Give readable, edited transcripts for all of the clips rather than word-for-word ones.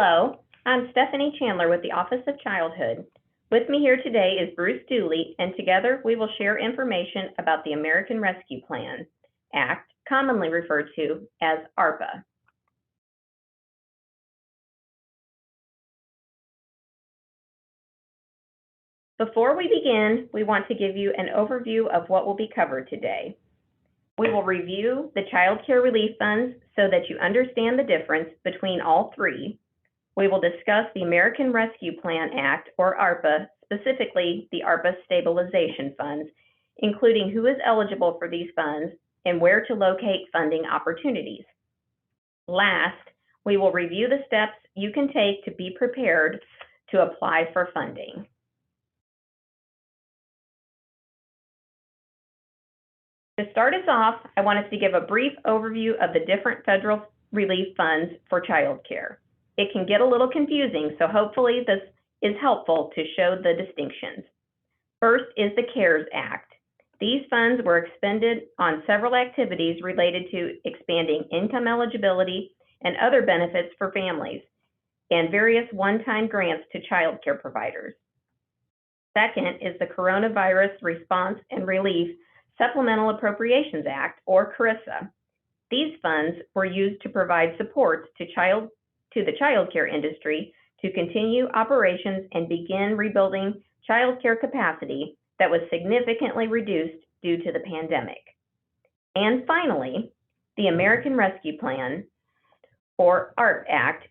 Hello, I'm Stephanie Chandler with the Office of Childhood. With me here today is Bruce Dooley, and together we will share information about the American Rescue Plan Act, commonly referred to as ARPA. Before we begin, we want to give you an overview of what will be covered today. We will review the Child Care Relief Funds so that you understand the difference between all three. We will discuss the American Rescue Plan Act, or ARPA, specifically the ARPA Stabilization Funds, including who is eligible for these funds and where to locate funding opportunities. Last, we will review the steps you can take to be prepared to apply for funding. To start us off, I wanted to give a brief overview of the different federal relief funds for child care. It can get a little confusing, so hopefully this is helpful to show the distinctions. First is the CARES Act. These funds were expended on several activities related to expanding income eligibility and other benefits for families, and various one-time grants to child care providers. Second is the Coronavirus Response and Relief Supplemental Appropriations Act, or CRRSA. These funds were used to provide supports to the child care industry to continue operations and begin rebuilding child care capacity that was significantly reduced due to the pandemic. And finally, the American Rescue Plan, or ARP Act.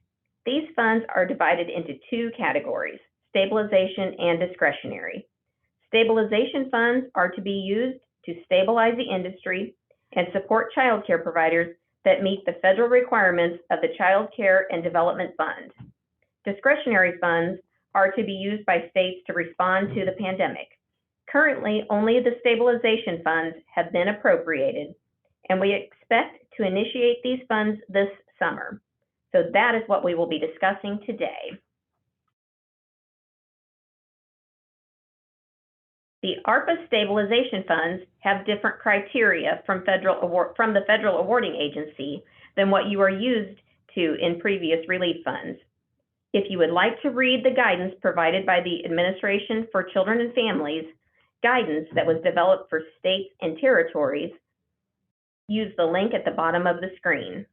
These funds are divided into two categories, stabilization and discretionary. Stabilization funds are to be used to stabilize the industry and support child care providers that meet the federal requirements of the Child Care and Development Fund. Discretionary funds are to be used by states to respond to the pandemic. Currently, only the stabilization funds have been appropriated, and we expect to initiate these funds this summer. So that is what we will be discussing today. The ARPA stabilization funds have different criteria from the federal awarding agency than what you are used to in previous relief funds. If you would like to read the guidance provided by the Administration for Children and Families, guidance that was developed for states and territories, use the link at the bottom of the screen.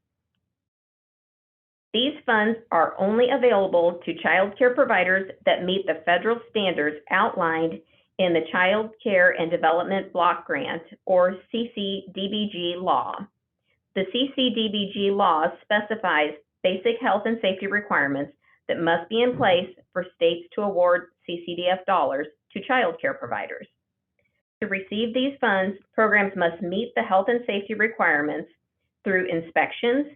These funds are only available to child care providers that meet the federal standards outlined in the Child Care and Development Block Grant, or CCDBG law. The CCDBG law specifies basic health and safety requirements that must be in place for states to award CCDF dollars to child care providers. To receive these funds, programs must meet the health and safety requirements through inspections.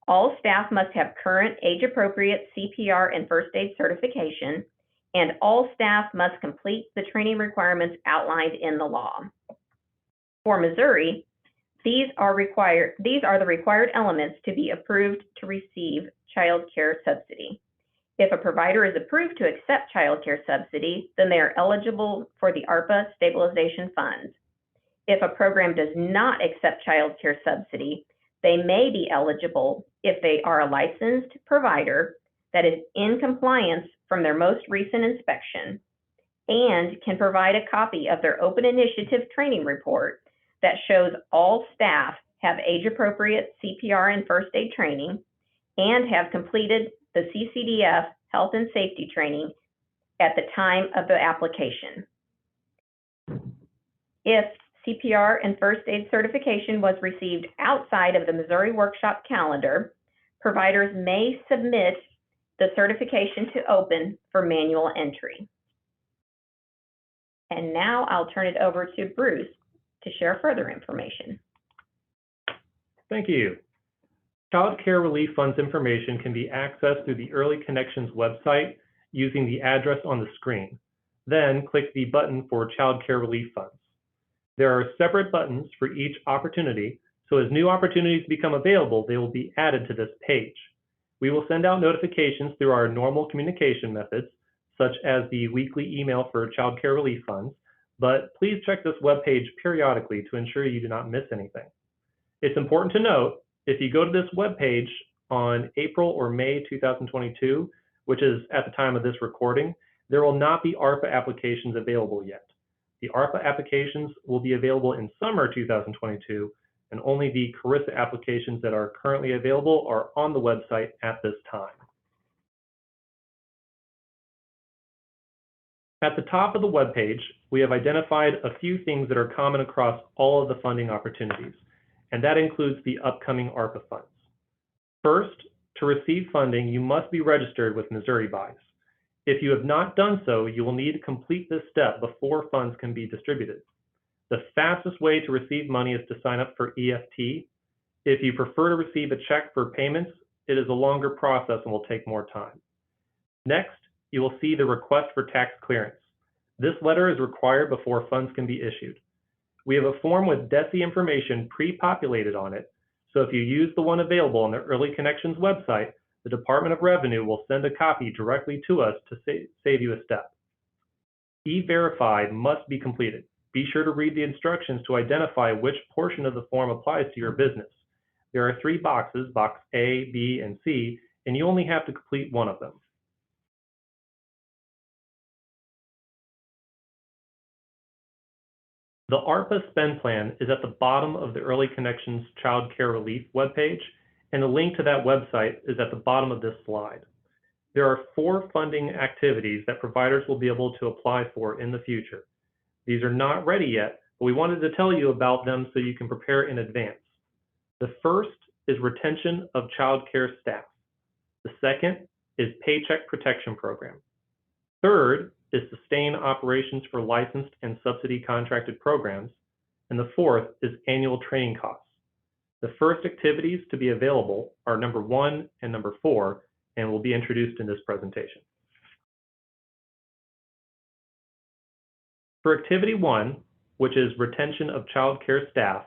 All staff must have current age-appropriate CPR and first aid certification, and all staff must complete the training requirements outlined in the law. For Missouri, these are the required elements to be approved to receive child care subsidy. If a provider is approved to accept child care subsidy, then they are eligible for the ARPA stabilization funds. If a program does not accept child care subsidy, they may be eligible if they are a licensed provider that is in compliance from their most recent inspection and can provide a copy of their open initiative training report that shows all staff have age-appropriate CPR and first aid training and have completed the CCDF health and safety training at the time of the application. If CPR and first aid certification was received outside of the Missouri workshop calendar, providers may submit the certification to open for manual entry. And now I'll turn it over to Bruce to share further information. Thank you. Child Care Relief Funds information can be accessed through the Early Connections website using the address on the screen. Then click the button for Child Care Relief Funds. There are separate buttons for each opportunity, so as new opportunities become available, they will be added to this page. We will send out notifications through our normal communication methods, such as the weekly email for Child Care Relief Funds, but please check this webpage periodically to ensure you do not miss anything. It's important to note, if you go to this webpage on April or May 2022, which is at the time of this recording, there will not be ARPA applications available yet. The ARPA applications will be available in summer 2022, and only the CARISA applications that are currently available are on the website at this time. At the top of the web page, we have identified a few things that are common across all of the funding opportunities, and that includes the upcoming ARPA funds. First, to receive funding, you must be registered with Missouri Buys. If you have not done so, you will need to complete this step before funds can be distributed. The fastest way to receive money is to sign up for EFT. If you prefer to receive a check for payments, it is a longer process and will take more time. Next, you will see the request for tax clearance. This letter is required before funds can be issued. We have a form with DESI information pre-populated on it, so if you use the one available on the Early Connections website, the Department of Revenue will send a copy directly to us to save you a step. E-Verify must be completed. Be sure to read the instructions to identify which portion of the form applies to your business. There are 3 boxes, box A, B, and C, and you only have to complete one of them. The ARPA spend plan is at the bottom of the Early Connections Child Care Relief webpage, and the link to that website is at the bottom of this slide. There are 4 funding activities that providers will be able to apply for in the future. These are not ready yet, but we wanted to tell you about them so you can prepare in advance. The first is retention of child care staff. The second is Paycheck Protection Program. Third is sustain operations for licensed and subsidy contracted programs. And the fourth is annual training costs. The first activities to be available are number 1 and number 4, and will be introduced in this presentation. For activity 1, which is retention of child care staff,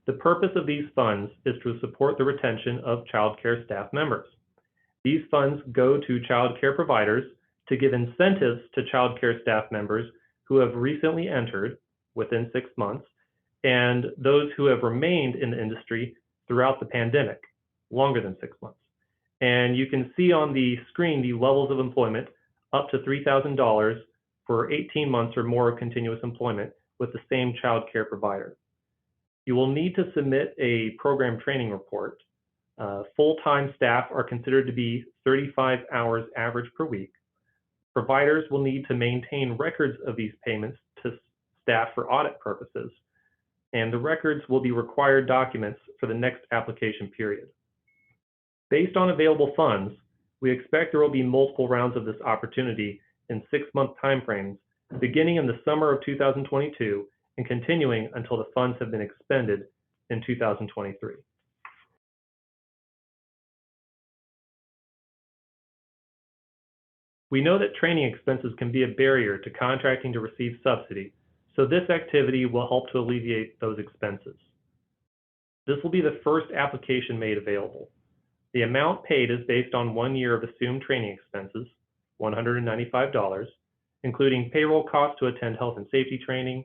the purpose of these funds is to support the retention of child care staff members. These funds go to child care providers to give incentives to child care staff members who have recently entered within 6 months, and those who have remained in the industry throughout the pandemic, longer than 6 months. And you can see on the screen the levels of employment up to $3,000 for 18 months or more of continuous employment with the same child care provider. You will need to submit a program training report. Full-time staff are considered to be 35 hours average per week. Providers will need to maintain records of these payments to staff for audit purposes, and the records will be required documents for the next application period. Based on available funds, we expect there will be multiple rounds of this opportunity in 6-month timeframes, beginning in the summer of 2022 and continuing until the funds have been expended in 2023. We know that training expenses can be a barrier to contracting to receive subsidy, so this activity will help to alleviate those expenses. This will be the first application made available. The amount paid is based on 1 year of assumed training expenses, $195, including payroll costs to attend health and safety training,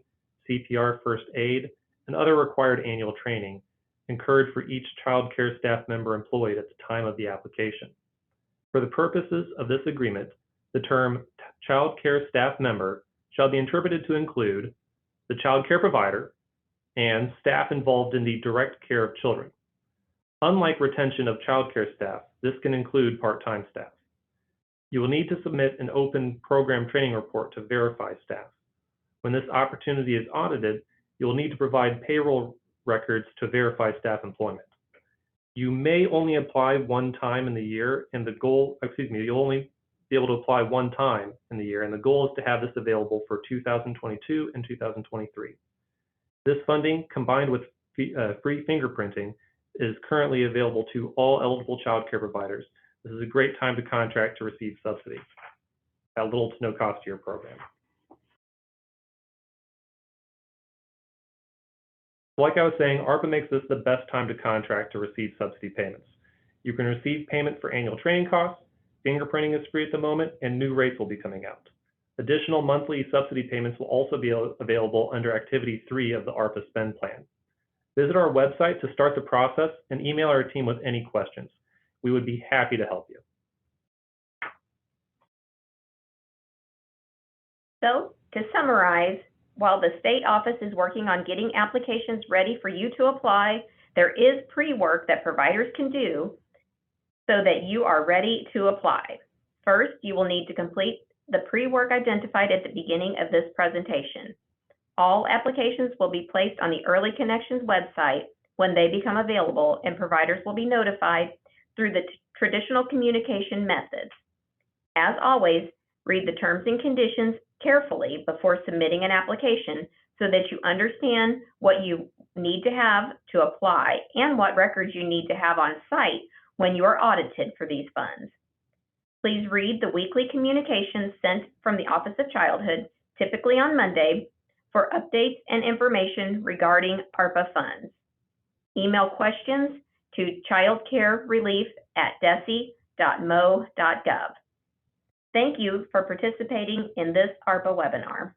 CPR first aid, and other required annual training incurred for each child care staff member employed at the time of the application. For the purposes of this agreement, the term child care staff member shall be interpreted to include the child care provider and staff involved in the direct care of children. Unlike retention of child care staff, this can include part-time staff. You will need to submit an open program training report to verify staff. When this opportunity is audited, you will need to provide payroll records to verify staff employment. You may only apply one time in the year, and you'll only be able to apply one time in the year, and the goal is to have this available for 2022 and 2023. This funding, combined with free fingerprinting, is currently available to all eligible child care providers. This is a great time to contract to receive subsidy at little to no cost to your program. Like I was saying, ARPA makes this the best time to contract to receive subsidy payments. You can receive payment for annual training costs, fingerprinting is free at the moment, and new rates will be coming out. Additional monthly subsidy payments will also be available under Activity 3 of the ARPA spend plan. Visit our website to start the process and email our team with any questions. We would be happy to help you. So, to summarize, while the state office is working on getting applications ready for you to apply, there is pre-work that providers can do so that you are ready to apply. First, you will need to complete the pre-work identified at the beginning of this presentation. All applications will be placed on the Early Connections website when they become available, and providers will be notified through the traditional communication methods. As always, read the terms and conditions carefully before submitting an application so that you understand what you need to have to apply and what records you need to have on site when you are audited for these funds. Please read the weekly communications sent from the Office of Childhood, typically on Monday, for updates and information regarding ARPA funds. Email questions to childcarerelief@desi.mo.gov. Thank you for participating in this ARPA webinar.